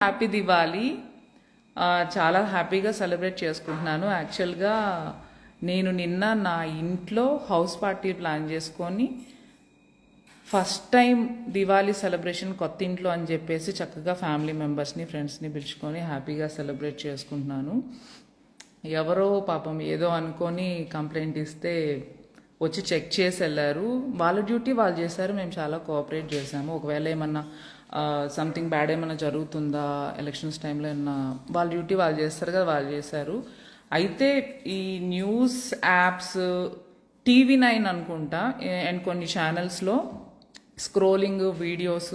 Happy Diwali. చాలా హ్యాపీగా celebrate చేసుకుంటున్నాను. యాక్చువల్గా నేను నిన్న నా ఇంట్లో హౌస్ పార్టీ ప్లాన్ చేసుకొని ఫస్ట్ టైం దివాళీ సెలబ్రేషన్ కొత్త ఇంట్లో అని చెప్పేసి చక్కగా ఫ్యామిలీ మెంబర్స్ని ఫ్రెండ్స్ని పిలుచుకొని హ్యాపీగా సెలబ్రేట్ చేసుకుంటున్నాను. ఎవరో పాపం ఏదో అనుకొని కంప్లైంట్ ఇస్తే వచ్చి చెక్ చేసి వెళ్ళారు. వాళ్ళ డ్యూటీ వాళ్ళు చేశారు, మేము చాలా కోఆపరేట్ చేశాము. ఒకవేళ ఏమన్నా సంథింగ్ బ్యాడ్ ఏమైనా జరుగుతుందా ఎలక్షన్స్ టైంలో ఏమన్నా వాళ్ళ డ్యూటీ వాళ్ళు చేస్తారు కదా, వాళ్ళు చేశారు. అయితే ఈ న్యూస్ యాప్స్ TV9 అనుకుంటా అండ్ కొన్ని ఛానల్స్లో స్క్రోలింగ్ వీడియోస్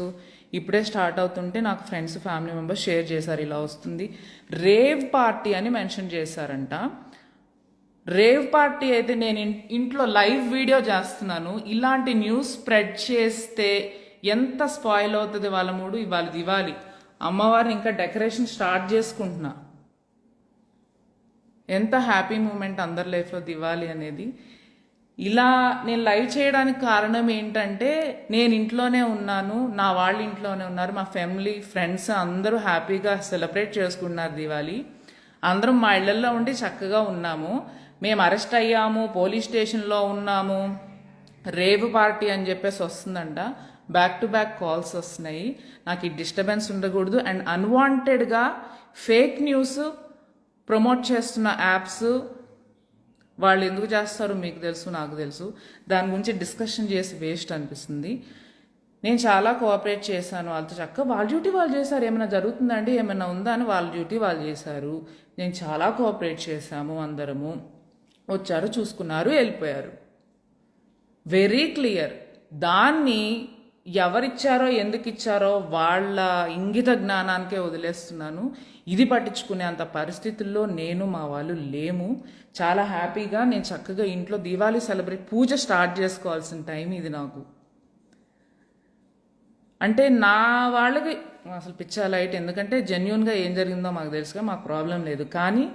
ఇప్పుడే స్టార్ట్ అవుతుంటే నాకు ఫ్రెండ్స్ ఫ్యామిలీ మెంబర్స్ షేర్ చేశారు, ఇలా వస్తుంది రేవ్ పార్టీ అని మెన్షన్ చేశారంట. రేవ్ పార్టీ అయితే నేను ఇంట్లో లైవ్ వీడియో చేస్తున్నాను. ఇలాంటి న్యూస్ స్ప్రెడ్ చేస్తే ఎంత స్పాయిల్ అవుతుంది వాళ్ళ మూడు. ఇవాళ దివాళీ, అమ్మవారిని ఇంకా డెకరేషన్ స్టార్ట్ చేసుకుంటున్నా. ఎంత హ్యాపీ మూమెంట్ అందరి లైఫ్లో దివాళీ అనేది. ఇలా నేను లైవ్ చేయడానికి కారణం ఏంటంటే నేను ఇంట్లోనే ఉన్నాను, నా వాళ్ళు ఇంట్లోనే ఉన్నారు, మా ఫ్యామిలీ ఫ్రెండ్స్ అందరూ హ్యాపీగా సెలబ్రేట్ చేసుకున్నారు దివాళీ. అందరం మా ఇళ్లలో ఉండి చక్కగా ఉన్నాము. మేము అరెస్ట్ అయ్యాము, పోలీస్ స్టేషన్లో ఉన్నాము, రేవ్ పార్టీ అని చెప్పేసి వస్తుందంట. బ్యాక్ టు బ్యాక్ కాల్స్ వస్తున్నాయి. నాకు ఈ డిస్టర్బెన్స్ ఉండకూడదు. అండ్ అన్వాంటెడ్గా ఫేక్ న్యూస్ ప్రమోట్ చేస్తున్న యాప్స్ వాళ్ళు ఎందుకు చేస్తారో మీకు తెలుసు, నాకు తెలుసు. దాని గురించి డిస్కషన్ చేసి వేస్ట్ అనిపిస్తుంది. నేను చాలా కోఆపరేట్ చేశాను వాళ్ళతో. చక్కగా వాళ్ళ డ్యూటీ వాళ్ళు చేశారు. ఏమైనా జరుగుతుందండి, ఏమైనా ఉందా అని వాళ్ళ డ్యూటీ వాళ్ళు చేశారు. నేను చాలా కోఆపరేట్ చేశాము. అందరము వచ్చారు, చూసుకున్నారు, వెళ్ళిపోయారు. Very clear. దాన్ని ఎవరిచ్చారో ఎందుకు ఇచ్చారో వాళ్ళ ఇంగిత జ్ఞానానికే వదిలేస్తున్నాను. ఇది పట్టించుకునే అంత పరిస్థితుల్లో నేను మా వాళ్ళు లేము. చాలా హ్యాపీగా నేను చక్కగా ఇంట్లో దీవాళీ సెలబ్రేట్ పూజ స్టార్ట్ చేసుకోవాల్సిన టైం ఇది నాకు. అంటే నా వాళ్ళకి అసలు పిచ్చా లైట్, ఎందుకంటే జెన్యున్గా ఏం జరిగిందో మాకు తెలుసుగా, మాకు ప్రాబ్లం లేదు. కానీ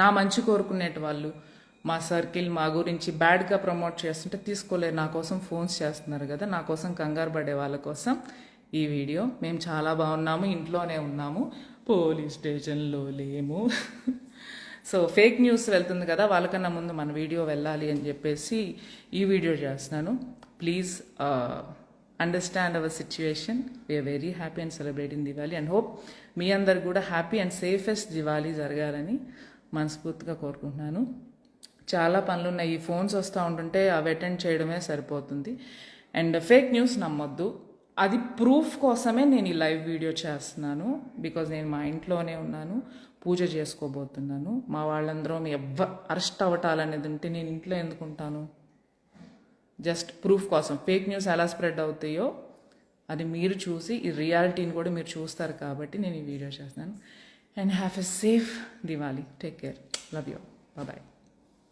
నా మంచి కోరుకునేటి వాళ్ళు మా సర్కిల్ మా గురించి బ్యాడ్గా ప్రమోట్ చేస్తుంటే తీసుకోలేరు. నా కోసం ఫోన్స్ చేస్తున్నారు కదా, నా కోసం కంగారు పడే వాళ్ళ కోసం ఈ వీడియో. మేము చాలా బాగున్నాము, ఇంట్లోనే ఉన్నాము, పోలీస్ స్టేషన్లో లేము. సో ఫేక్ న్యూస్ వెళ్తుంది కదా, వాళ్ళకన్నా ముందు మన వీడియో వెళ్ళాలి అని చెప్పేసి ఈ వీడియో చేస్తున్నాను. Please understand our situation. We are very happy and celebrating Diwali and hope మీ అందరు కూడా హ్యాపీ అండ్ సేఫెస్ట్ దివాళీ జరగాలని మనస్ఫూర్తిగా కోరుకుంటున్నాను. చాలా పనులు ఉన్నాయి. ఈ ఫోన్స్ వస్తూ ఉంటుంటే అవి అటెండ్ చేయడమే సరిపోతుంది. అండ్ ఫేక్ న్యూస్ నమ్మొద్దు. అది ప్రూఫ్ కోసమే నేను ఈ లైవ్ వీడియో చేస్తున్నాను. బికాజ్ నేను మా ఇంట్లోనే ఉన్నాను, పూజ చేసుకోబోతున్నాను. మా వాళ్ళందరూ అరెస్ట్ అవ్వటాలనేది ఉంటే నేను ఇంట్లో ఎందుకు ఉంటాను? జస్ట్ ప్రూఫ్ కోసం. ఫేక్ న్యూస్ ఎలా స్ప్రెడ్ అవుతాయో అది మీరు చూసి ఈ రియాలిటీని కూడా మీరు చూస్తారు కాబట్టి నేను ఈ వీడియో చేస్తున్నాను. And have a safe Diwali. Take care. Love you. Bye.